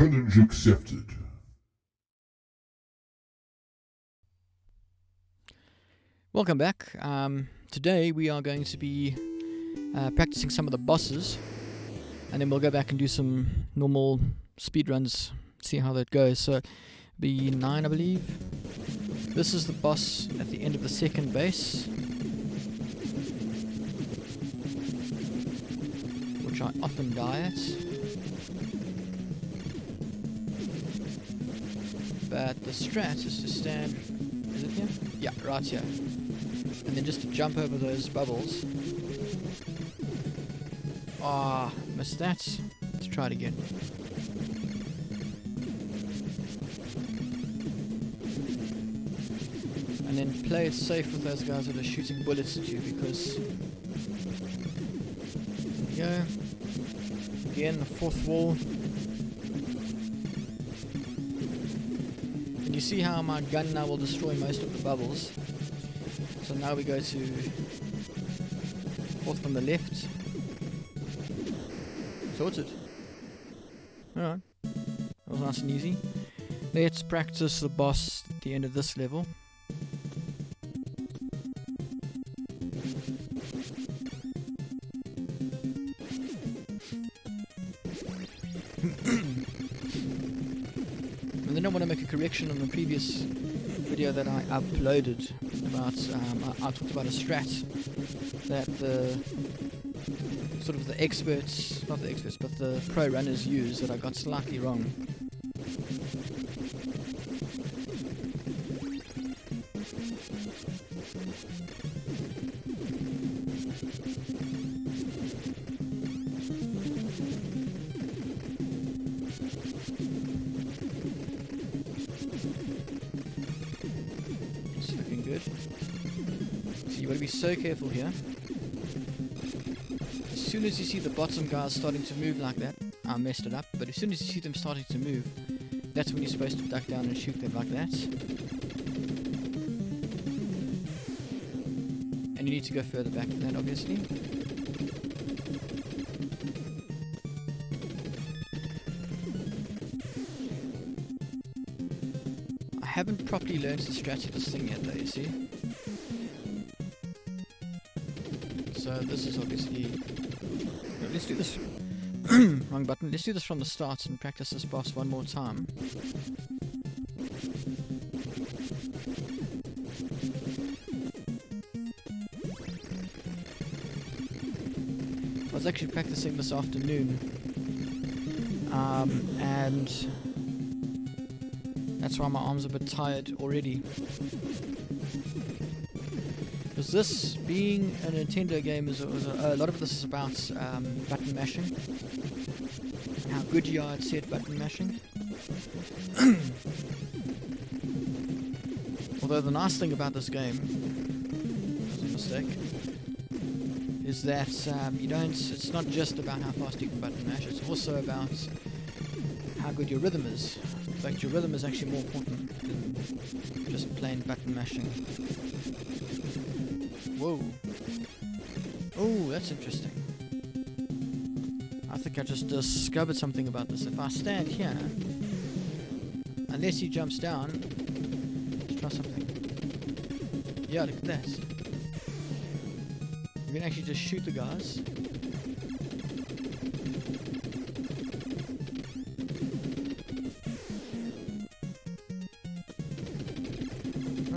Challenge accepted. Welcome back. Today we are going to be practicing some of the bosses, and then we'll go back and do some normal speedruns, see how that goes. So, B9 I believe. This is the boss at the end of the second base, which I often die at. But the strat is to stand, is it here? Yeah, right here. And then just to jump over those bubbles. Ah, missed that. Let's try it again. And then play it safe with those guys that are shooting bullets at you, because... There we go. Again, the fourth wall. And you see how my gun now will destroy most of the bubbles. So now we go to fourth from the left. Sorted. Alright. That was nice and easy. Let's practice the boss at the end of this level. And then I want to make a correction on the previous video that I uploaded about, I talked about a strat that the sort of the experts, not the experts, but the pro runners use that I got slightly wrong. It's looking good. So you got to be so careful here. As soon as you see the bottom guys starting to move like that, I messed it up, but as soon as you see them starting to move, that's when you're supposed to duck down and shoot them like that. And you need to go further back than that, obviously. I haven't properly learned the strategy of this thing yet though, you see. So this is obviously... Let's do this. Wrong button. Let's do this from the start and practice this boss one more time. I was actually practicing this afternoon, and that's why my arms are a bit tired already. Because this, being a Nintendo game, a lot of this is about button mashing. How good you are at said button mashing. Although the nice thing about this game, was a mistake, is that it's not just about how fast you can button mash, it's also about how good your rhythm is. In fact, your rhythm is actually more important than just plain button mashing. Whoa. Oh, that's interesting. I think I just discovered something about this. If I stand here, unless he jumps down, let's try something. Yeah, look at that. You can actually just shoot the guys.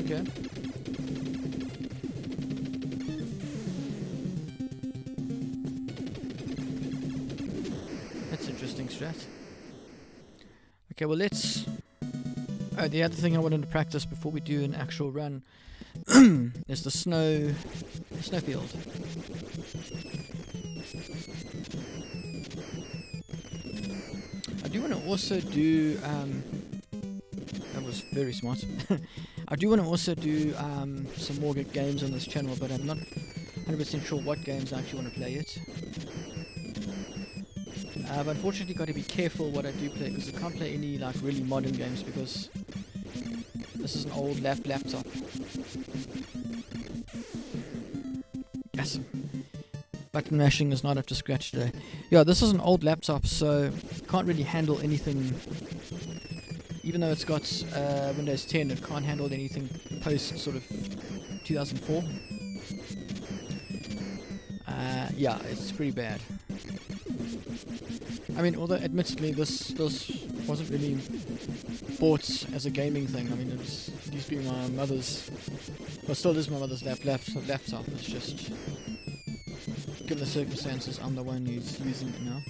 Okay. That's interesting strat. Okay, well let's... Oh, the other thing I wanted to practice before we do an actual run is the snowfield. I do want to also do... that was very smart. I do want to also do some more good games on this channel, but I'm not 100% sure what games I actually want to play yet. I've unfortunately got to be careful what I do play, because I can't play any like really modern games, because this is an old laptop. Yes. Button mashing is not up to scratch today. Yeah, this is an old laptop, so can't really handle anything. Even though it's got Windows 10, it can't handle anything post sort of 2004. Yeah, it's pretty bad. I mean, although admittedly this wasn't really bought as a gaming thing. I mean, it used to be my mother's, well, still is my mother's laptop. It's just, given the circumstances, I'm the one who's using it now.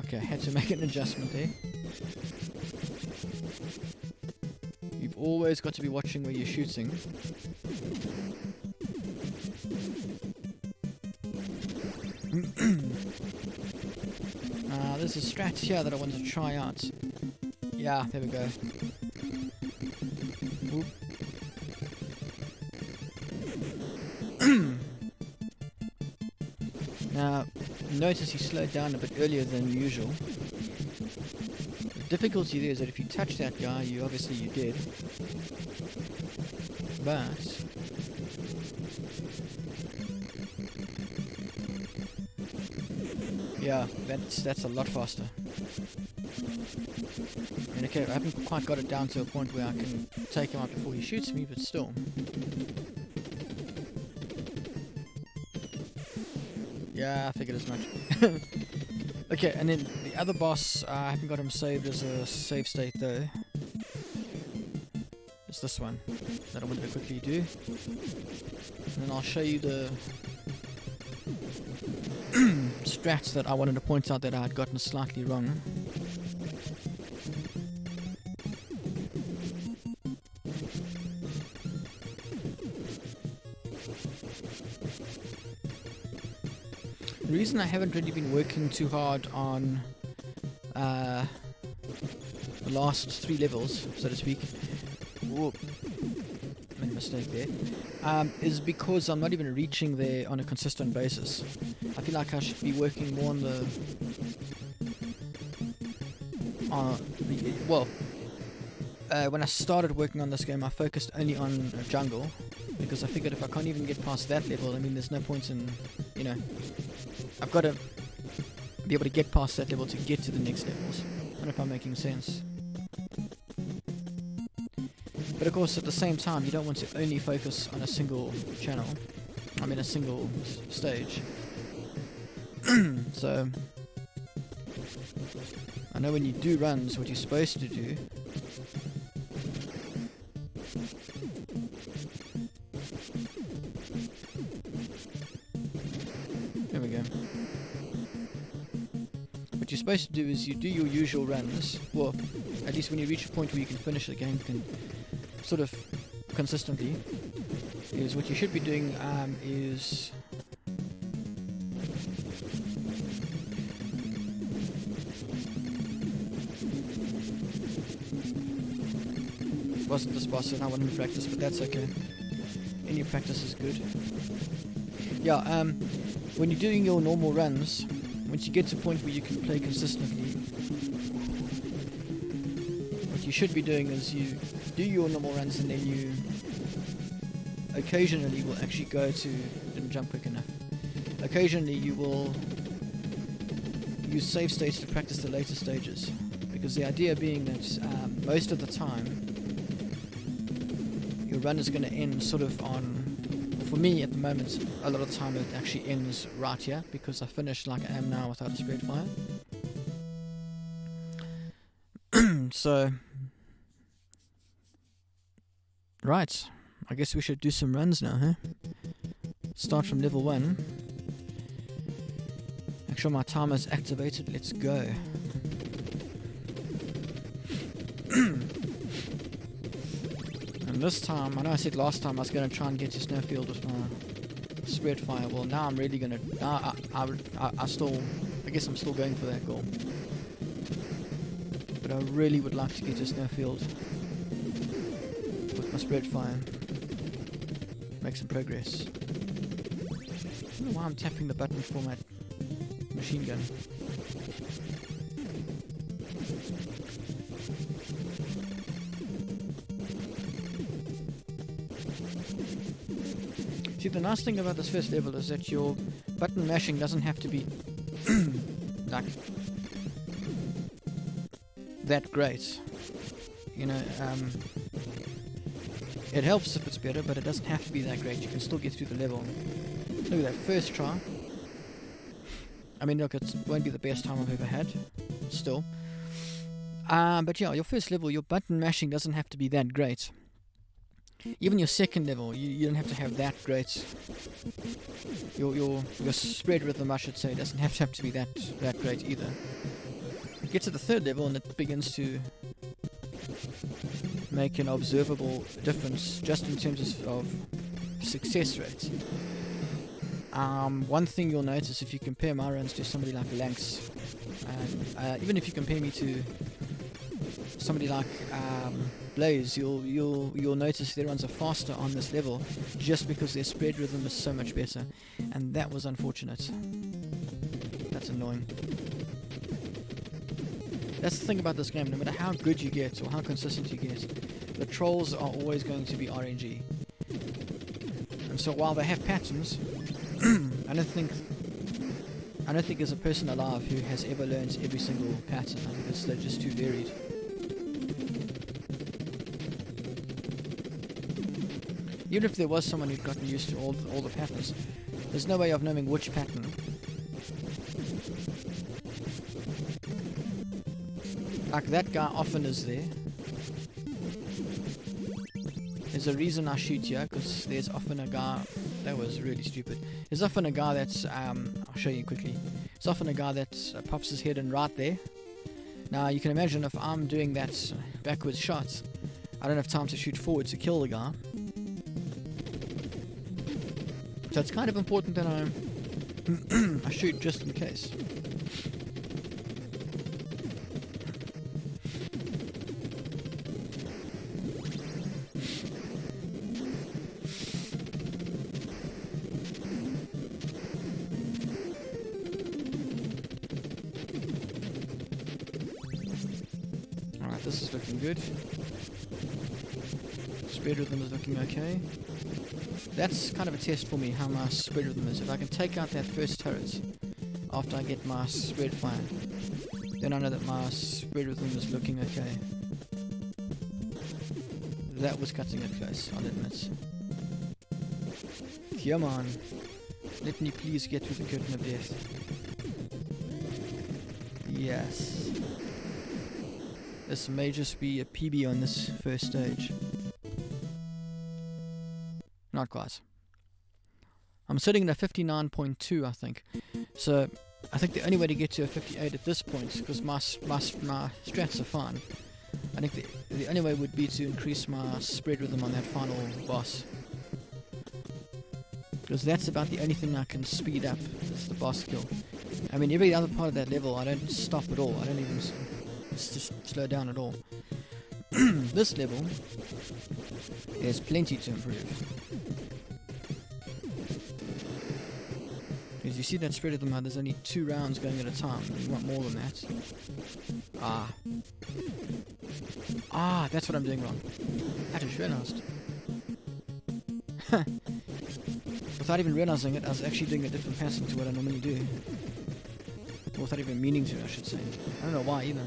Okay, I had to make an adjustment there. You've always got to be watching where you're shooting. There's a strat here that I wanted to try out. Yeah, there we go. Oop. Now, notice he slowed down a bit earlier than usual. The difficulty there is that if you touch that guy, you did. But yeah, that's a lot faster. I mean, okay, I haven't quite got it down to a point where I can take him out before he shoots me, but still. Yeah, I figured as much. Okay, and then the other boss, I haven't got him saved as a save state though. It's this one that I wanted to quickly do. And then I'll show you the strats that I wanted to point out that I had gotten slightly wrong. The reason I haven't really been working too hard on the last 3 levels, so to speak, whoop, made a mistake there, is because I'm not even reaching there on a consistent basis. I feel like I should be working more on the when I started working on this game, I focused only on jungle, because I figured if I can't even get past that level, I mean, there's no point in, you know, I've got to be able to get past that level to get to the next levels. I don't know if I'm making sense. But of course, at the same time, you don't want to only focus on a single channel. I mean, a single stage. So, I know when you do runs, what you're supposed to do. There we go. What you're supposed to do is you do your usual runs. Well, at least when you reach a point where you can finish the game sort of consistently. Is what you should be doing is wasn't this boss and I wanted to practice, but that's okay. Any practice is good. Yeah, when you're doing your normal runs, once you get to a point where you can play consistently, what you should be doing is you do your normal runs and then you occasionally will actually go to, didn't jump quick enough, occasionally you will use save states to practice the later stages, because the idea being that most of the time your run is going to end sort of on, for me at the moment, a lot of the time it actually ends right here, because I finished like I am now without a spread fire. So, right, I guess we should do some runs now, huh? Start from level 1. Make sure my timer's activated, let's go. And this time, I know I said last time I was going to try and get to Snowfield with my spread fire. Well, now I'm really going to, I guess I'm still going for that goal. But I really would like to get to Snowfield with my spread fire. Make some progress. I don't know why I'm tapping the button for my machine gun. See, the nice thing about this first level is that your button mashing doesn't have to be like that great. You know, it helps if it's better, but it doesn't have to be that great. You can still get through the level. Look at that first try. I mean, look, it won't be the best time I've ever had, still. But yeah, your first level, your button mashing doesn't have to be that great. Even your second level, you don't have to have that great. Your spread rhythm, I should say, doesn't have to be that great either. You get to the third level and it begins to make an observable difference just in terms of success rates. One thing you'll notice if you compare my runs to somebody like Lanx, and even if you compare me to somebody like Blaze, you'll notice their runs are faster on this level just because their spread rhythm is so much better, and that was unfortunate. That's annoying. That's the thing about this game, no matter how good you get or how consistent you get, the trolls are always going to be RNG. And so while they have patterns, I don't think there's a person alive who has ever learned every single pattern. I think they're just too varied. Even if there was someone who'd gotten used to all the patterns, there's no way of knowing which pattern. Like that guy often is there. There's a reason I shoot here, because there's often a guy. That was really stupid. There's often a guy that's I'll show you quickly. There's often a guy that pops his head in right there. Now you can imagine if I'm doing that backwards shot, I don't have time to shoot forward to kill the guy. So it's kind of important that I shoot just in case. Alright, this is looking good. Spread rhythm is looking okay. That's kind of a test for me, how my spread rhythm is. If I can take out that first turret after I get my spread fire, then I know that my spread rhythm is looking okay. That was cutting it close, I'll admit. Come on. Let me please get through the curtain of death. Yes. This may just be a PB on this first stage. Not quite. I'm sitting at a 59.2, I think. So I think the only way to get to a 58 at this point, because my strats are fine, I think the only way would be to increase my spread rhythm on that final boss. Because that's about the only thing I can speed up, is the boss kill. I mean, every other part of that level, I don't stop at all. I don't even just slow down at all. This level, there's plenty to improve. Because you see that spread of them, there's only 2 rounds going at a time. You want more than that. That's what I'm doing wrong. I just realized. Without even realizing it, I was actually doing a different pattern to what I normally do. Or without even meaning to, I should say. I don't know why either.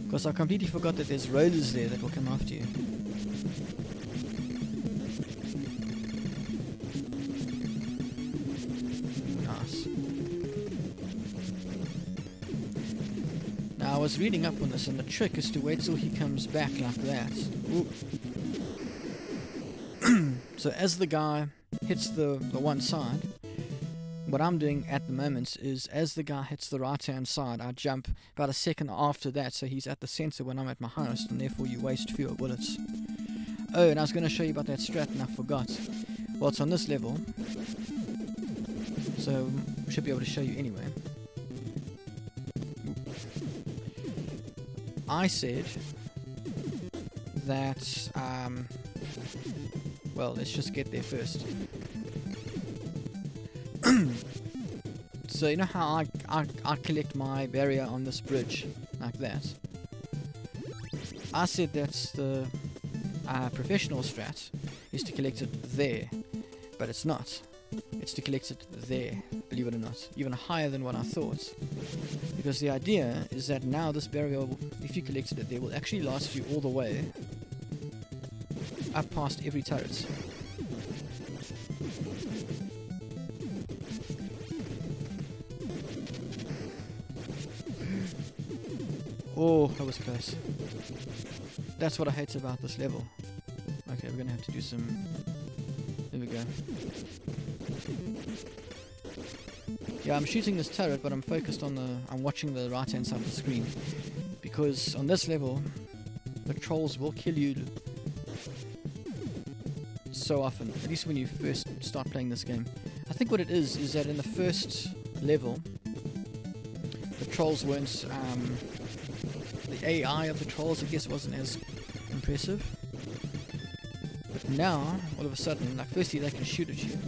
Because I completely forgot that there's rollers there that will come after you. Nice. Now I was reading up on this, and the trick is to wait till he comes back like that. So as the guy hits the one side, what I'm doing at the moment is, as the guy hits the right hand side, I jump about a second after that, so he's at the center when I'm at my highest, and therefore you waste fewer bullets. Oh, and I was going to show you about that strat and I forgot. Well, it's on this level, so I should be able to show you anyway. I said that, well, let's just get there first. So you know how I collect my barrier on this bridge, like that? I said that's the professional strat is to collect it there, but it's not. It's to collect it there, believe it or not, even higher than what I thought. Because the idea is that now this barrier, if you collected it there, will actually last you all the way up past every turret. Oh, that was close. That's what I hate about this level. Okay, we're gonna have to do some... There we go. Yeah, I'm shooting this turret, but I'm focused on I'm watching the right hand side of the screen. Because on this level, the trolls will kill you so often. At least when you first start playing this game. I think what it is that in the first level, the trolls weren't... the AI of the trolls, I guess, wasn't as impressive. But now, all of a sudden, like, firstly they can shoot at you.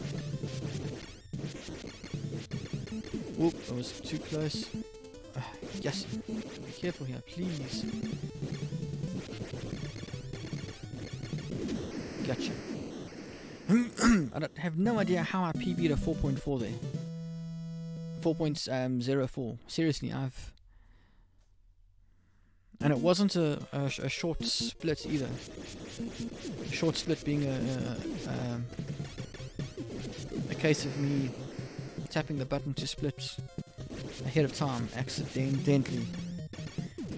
Oop, that was too close. Yes, be careful here, please. Gotcha. I have no idea how I PB'd a 4.4 there. 4.04. Seriously, and it wasn't a short split either. A short split being a case of me tapping the button to split ahead of time accidentally.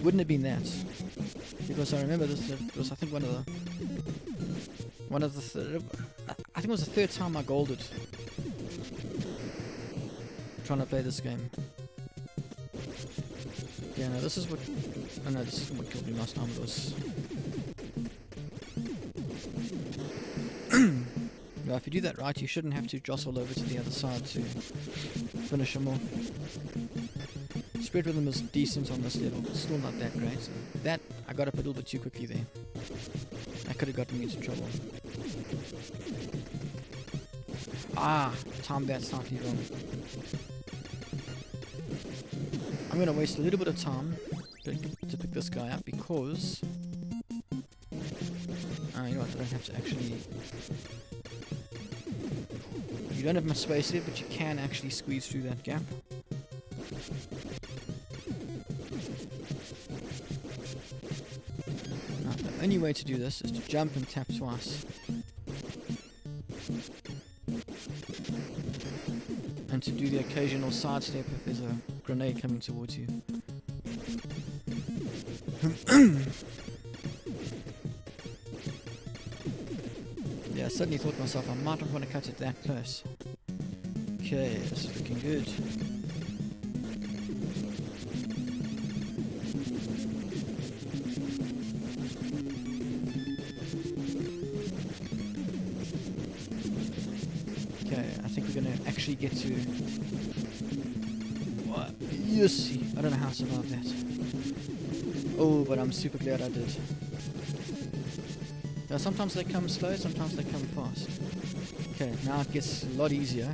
Wouldn't have been that, because I remember this was, I think, I think it was the third time I golded trying to play this game. Yeah, no, this is what... Oh no, this isn't what killed me last time. It was... Yeah, if you do that right, you shouldn't have to jostle over to the other side to finish them off. Spread rhythm is decent on this level, but still not that great. So that, I got up a little bit too quickly there. That could have gotten me into trouble. Ah, timed that slightly wrong. I'm going to waste a little bit of time to pick this guy up because... you know what, I don't have to actually... You don't have much space here, but you can actually squeeze through that gap. Now, the only way to do this is to jump and tap twice. And to do the occasional sidestep if there's a grenade coming towards you. Yeah, I suddenly thought to myself, I might not want to cut it that close. Okay, this is looking good. Okay, I think we're going to actually get to... What? Yes! I don't know how I survived that. Oh, but I'm super glad I did. Now, sometimes they come slow, sometimes they come fast. Okay, now it gets a lot easier.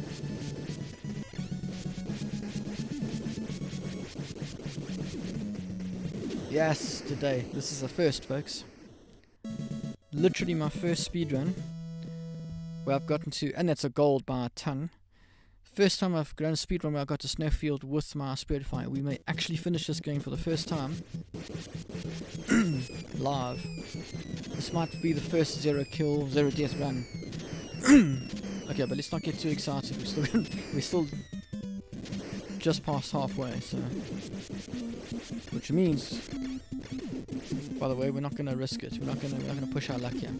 Yes, today. This is a first, folks. Literally my first speedrun where I've gotten to, and that's a gold by a ton. First time I've done a speedrun where I got to Snowfield with my Spirit Fire. We may actually finish this game for the first time. Live. This might be the first 0 kill, 0 death run. Okay, but let's not get too excited. We're still just past halfway, so... Which means, by the way, we're not gonna risk it. We're not gonna push our luck here.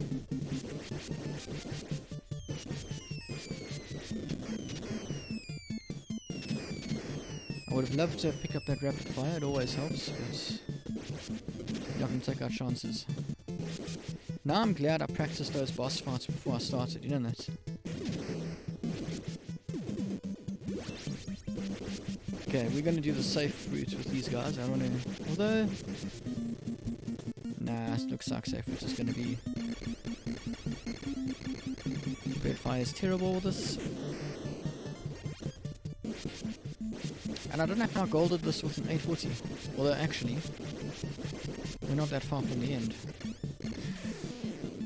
I would have loved to pick up that rapid fire. It always helps, but you're not gonna take our chances. Now I'm glad I practiced those boss fights before I started. You know that. Okay, we're going to do the safe route with these guys. I don't know. Although... Nah, it looks like safe route is going to be... Spirit Fire is terrible with this. And I don't know how I golded this with an 840. Although actually, we're not that far from the end.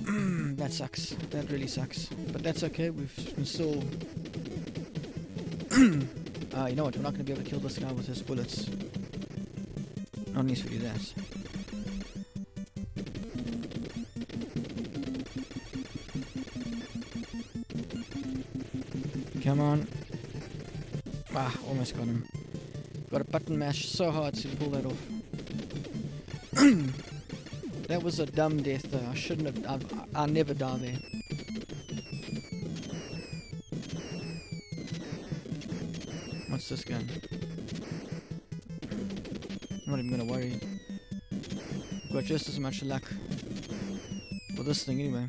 That sucks. That really sucks. But that's okay. We can still... you know what? We're not going to be able to kill this guy with his bullets. Not unless we do that. Come on. Ah, almost got him. Got a button mash so hard to pull that off. That was a dumb death though. I shouldn't have... I'll never die there. What's this gun? I'm not even gonna worry. Got just as much luck with this thing anyway.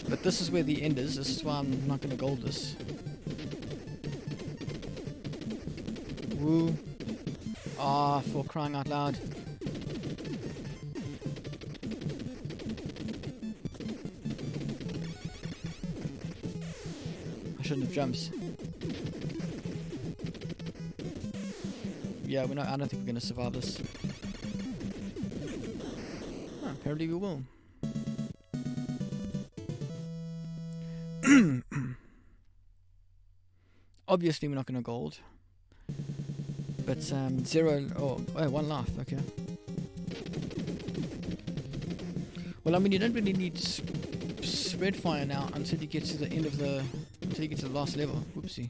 But this is where the end is. This is why I'm not gonna gold this. Woo. Ah, for crying out loud. I shouldn't have jumped. Yeah, we're not, I don't think we're gonna survive this. Oh, apparently we will. Obviously we're not gonna gold. But zero, oh, one life, okay. Well, I mean, you don't really need spread fire now until you get to the end of the, until you get to the last level. Whoopsie.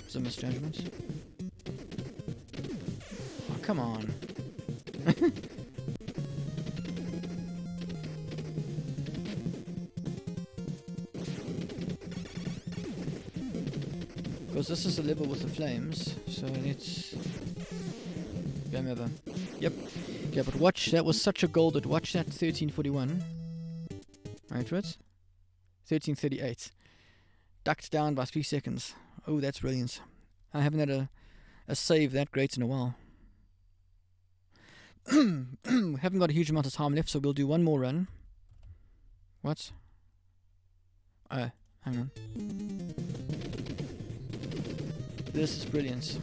It's a misjudgment. Oh, come on. Because this is the level with the flames, so let's... Game over. Yep. Yeah, but watch, that was such a golden. Watch that 1341. Right, what? 1338. Ducked down by 3 seconds. Oh, that's brilliant. I haven't had a save that great in a while. We haven't got a huge amount of time left, so we'll do one more run. What? Oh, hang on. This is brilliant.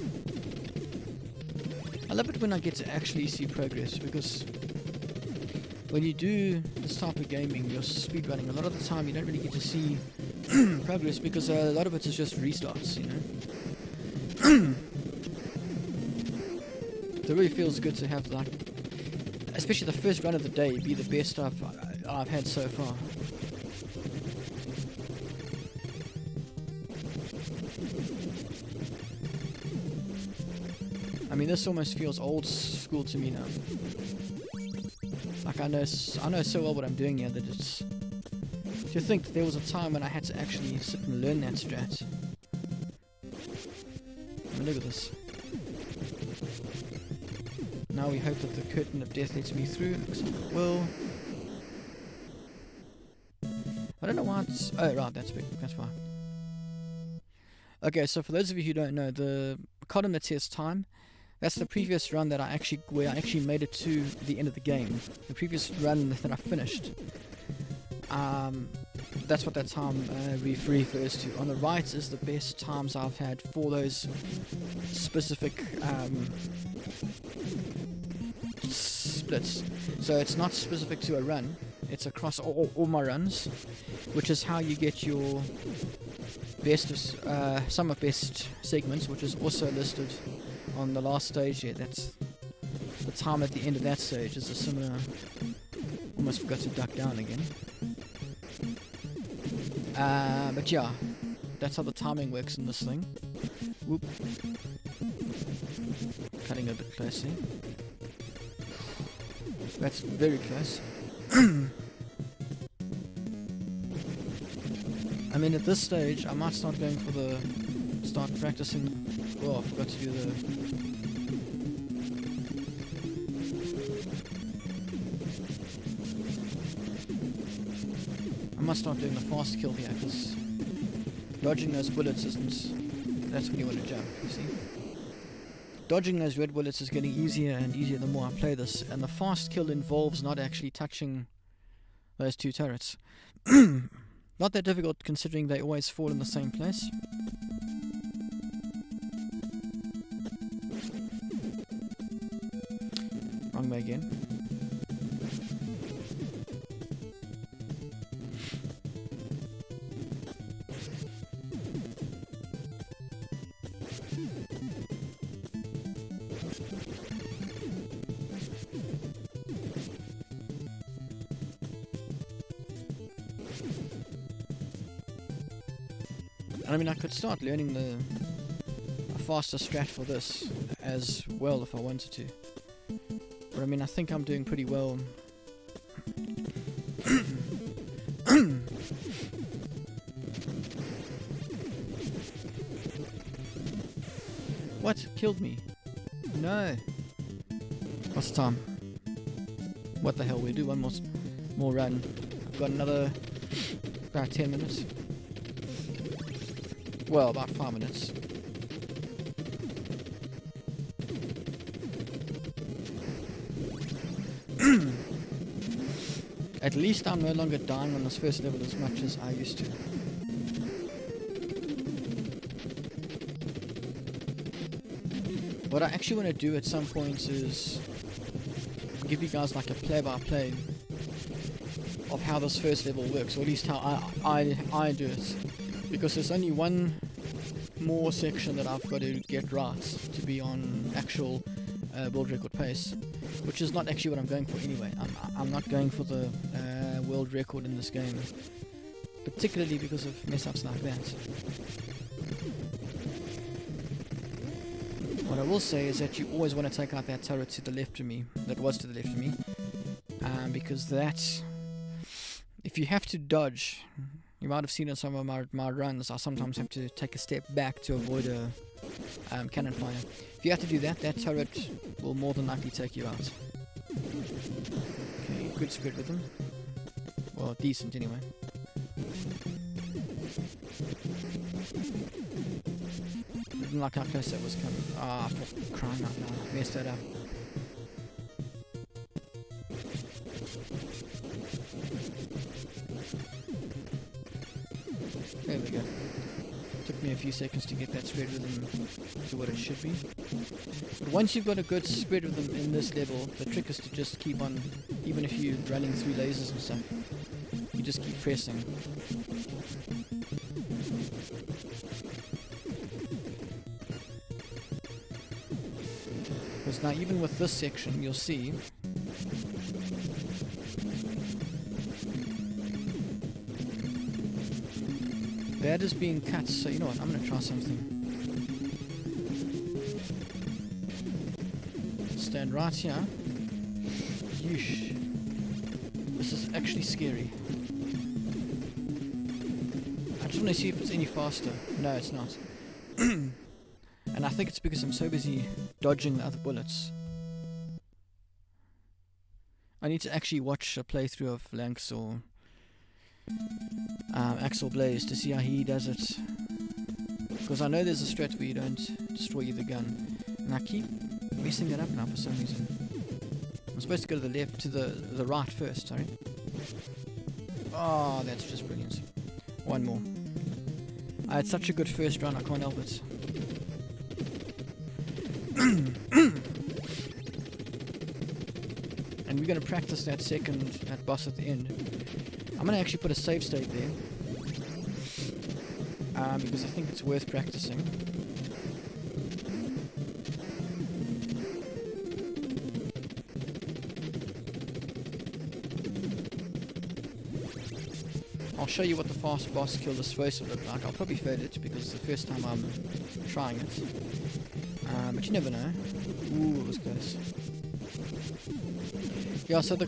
I love it when I get to actually see progress, because when you do this type of gaming, you're speedrunning, a lot of the time you don't really get to see progress, because a lot of it is just restarts, you know. So it really feels good to have, like, especially the first run of the day, be the best I've had so far. I mean, this almost feels old school to me now. Like, I know so well what I'm doing here that it's... To think that there was a time when I had to actually sit and learn that strat. I mean, look at this. Now we hope that the curtain of death lets me through. Looks like it will. I don't know why it's... Oh, right, that's big. That's why. Okay, so for those of you who don't know, the column that says time, that's the previous run that where I actually made it to the end of the game. The previous run that I finished. That's what that time refers to. On the right is the best times I've had for those specific splits. So it's not specific to a run, it's across all my runs, which is how you get your best, sum of best segments, which is also listed on the last stage here. That's the time at the end of that stage is a similar... Almost forgot to duck down again. But yeah, that's how the timing works in this thing. Whoop. Cutting a bit closely. That's very close. I mean, at this stage, I might start going for the... Start practicing... Oh, I forgot to do the... I must start doing the fast kill here, because dodging those bullets isn't... That's when you want to jump, you see? Dodging those red bullets is getting easier and easier the more I play this, and the fast kill involves not actually touching those two turrets. Not that difficult considering they always fall in the same place. Wrong way again. And I mean, I could start learning a faster strat for this as well if I wanted to. But I mean, I think I'm doing pretty well. What? Killed me? No. What's the time? What the hell? We do one more run. I've got another about 10 minutes. Well, about 5 minutes. At least I'm no longer dying on this first level as much as I used to. What I actually want to do at some point is give you guys like a play-by-play of how this first level works, or at least how I do it. Because there's only one more section that I've got to get right to be on actual world record pace, which is not actually what I'm going for anyway. I'm not going for the world record in this game, particularly because of mess-ups like that. What I will say is that you always want to take out that turret to the left of me, that was to the left of me, because that, if you have to dodge, you might have seen in some of my runs, I sometimes have to take a step back to avoid a cannon fire. If you have to do that, that turret will more than likely take you out. Okay, good spread with them. Well, decent anyway. Didn't like how close that was coming. Ah, for crying out loud. Messed that up. There we go. Took me a few seconds to get that spread rhythm to what it should be. But once you've got a good spread rhythm in this level, the trick is to just keep on, even if you're running through lasers and stuff, you just keep pressing. Because now even with this section, you'll see that is being cut, so you know what, I'm going to try something. Stand right here. Yeesh. This is actually scary. I just want to see if it's any faster. No, it's not. And I think it's because I'm so busy dodging the other bullets. I need to actually watch a playthrough of Lanx or Axel Blaze to see how he does it. Because I know there's a strat where you don't destroy the gun. And I keep messing that up now for some reason. I'm supposed to go to the left, to the right first, sorry. Oh, that's just brilliant. One more. I had such a good first run, I can't help it. And we're going to practice that boss at the end. I'm going to actually put a save state there. Because I think it's worth practicing. I'll show you what the fast boss kill is supposed to look like. I'll probably fail it because it's the first time I'm trying it. But you never know. Ooh, it was close. Yeah, so the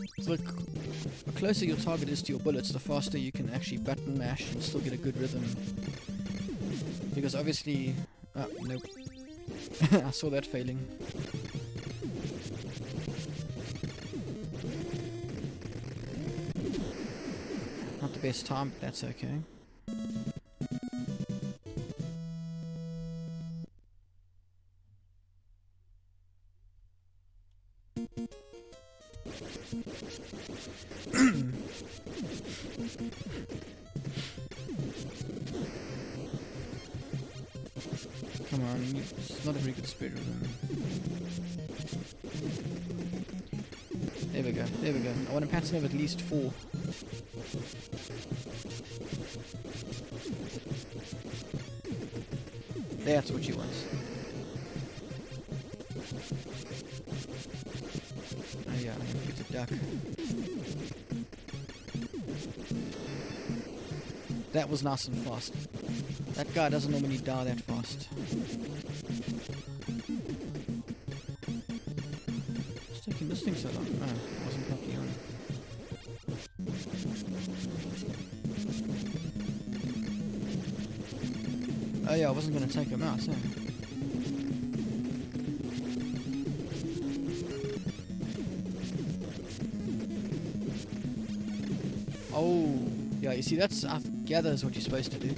closer your target is to your bullets, the faster you can actually button mash and still get a good rhythm. Because obviously... Oh, nope. I saw that failing. Not the best time, but that's okay. Come on, it's not a very good spread rhythm. There we go, there we go. I want a pattern of at least 4. That's what you want. Oh yeah, I'm gonna get the duck. That was nice and fast. That guy doesn't normally die that fast. What's taking this thing so long? Oh, it wasn't properly on. Oh yeah, I wasn't going to take him out, so. Oh, yeah, you see, that's, I gather, is what you're supposed to do.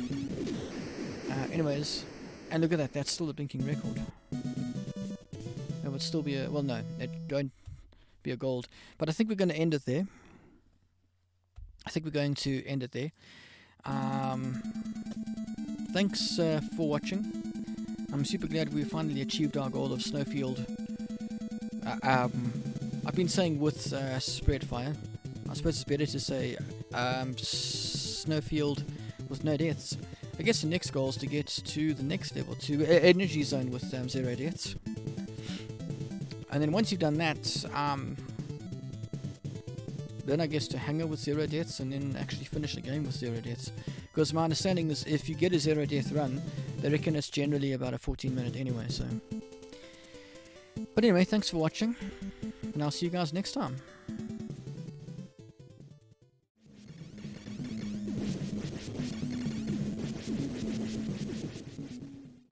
Anyways, and look at that, that's still a blinking record. That would still be a, well no, it won't be a gold. But I think we're going to end it there. Thanks for watching. I'm super glad we finally achieved our goal of Snowfield. I've been saying with Spreadfire. I suppose it's better to say Snowfield with no deaths. I guess the next goal is to get to the next level, to Energy Zone with 0 deaths. And then once you've done that, then I guess to Hangar with 0 deaths, and then actually finish the game with 0 deaths. Because my understanding is if you get a 0 death run, they reckon it's generally about a 14-minute anyway, so. But anyway, thanks for watching, and I'll see you guys next time.